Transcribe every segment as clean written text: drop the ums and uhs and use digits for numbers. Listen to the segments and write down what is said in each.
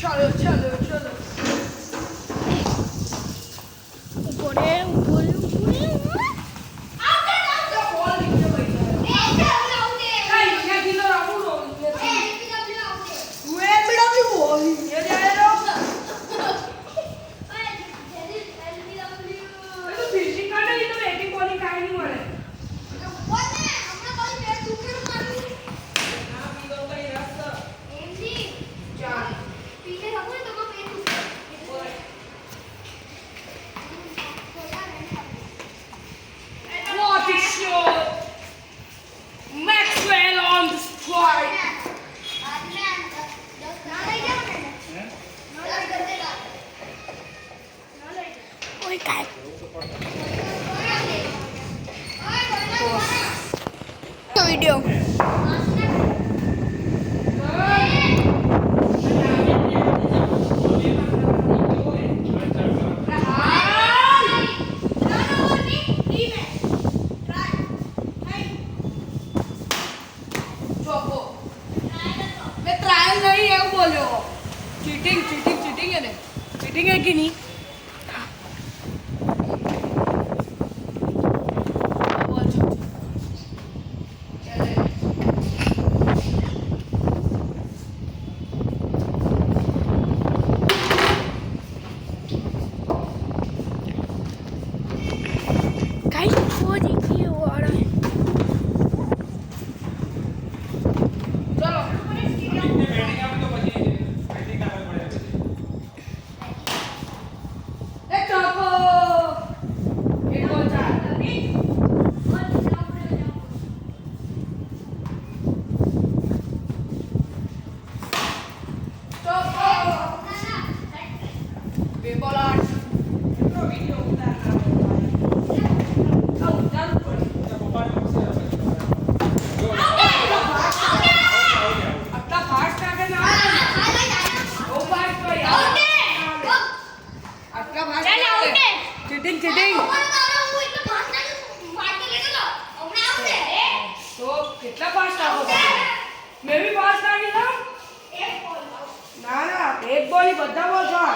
ચલો ચલો ચલો ઉપરે ઉપરે ઉપરે Maxwell on the strike. ઓય કાય તો વિડિયો मैं ट्रायल नहीं है बोलो चीटिंग चीटिंग चीटिंग है ने चीटिंग है कि नहीं કાઈ ફોજી કીઓ વાળા चीटिंग चीटिंग तो कितना फास्ट आगो मैं भी फास्ट आ गया ना ना एक बॉल ही बद्दा बॉल था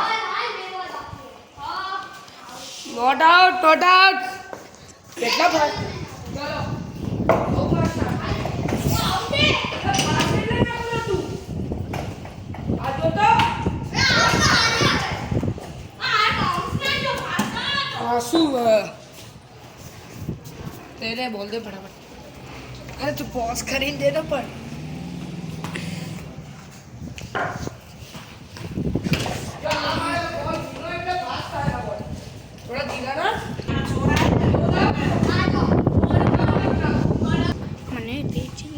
नॉट आउट कितना फास्ट चलो दो फास्ट आंसू तेरे बोल दे फटाफट अरे तू पॉज खरीद दे ना पर थोड़ा धीरा ना મને તેજી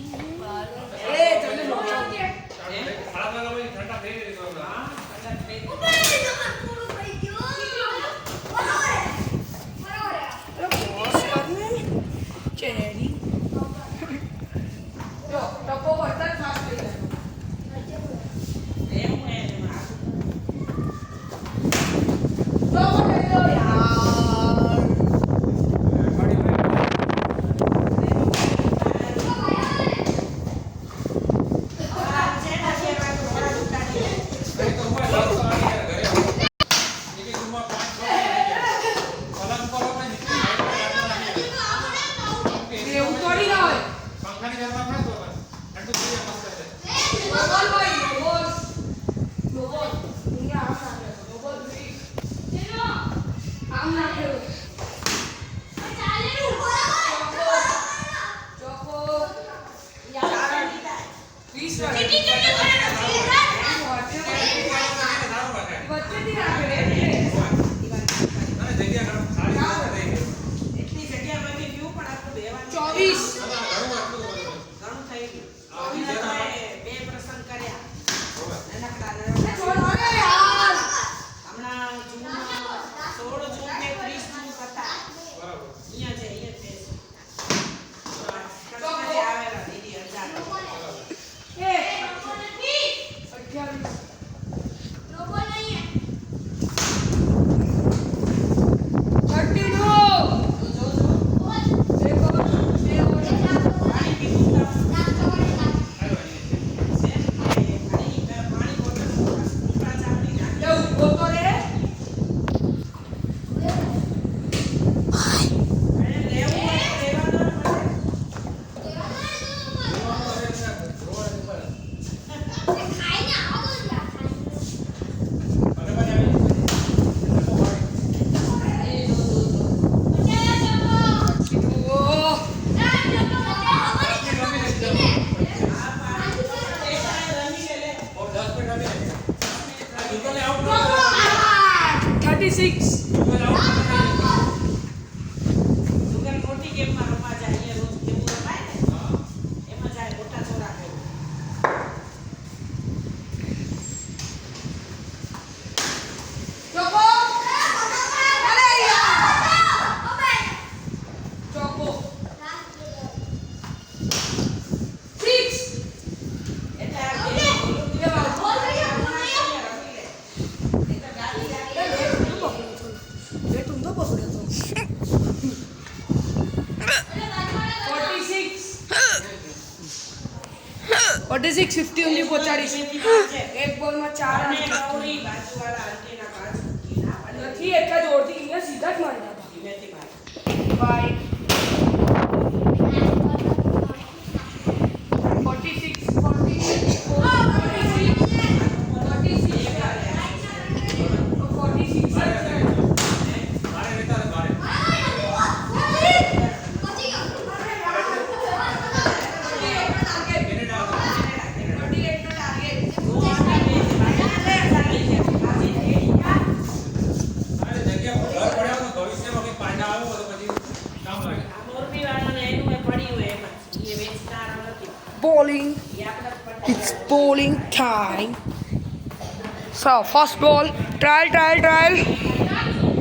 ए जल्दी लो चेरी 36. મોટી ગેમમાં રમવા જાય રોજ કેવું રમાય ને એમાં જાય મોટા છોરા કેવું ચોકો. અરે યાર. ચોકો. 6. એટલે આ ગેમ બેટું તો પકડ્યો તો. 46 50 સુધી પહોંચાડીશ. એક બોલમાં 4 અને રન. ગૌરી બાજુવાળા આંટીના પાંચ મૂકી ના પડે નથી એટલા જોરથી અહીંયા સીધા જ મારી નાખા. ધીમેથી મારે. બાય 46 46 આ મોરબીવાળાને એનું એ પડ્યું હોય એમાં એ વેચનાર નથી bowling. એ આપણે It's bowling time. So first ball, trial.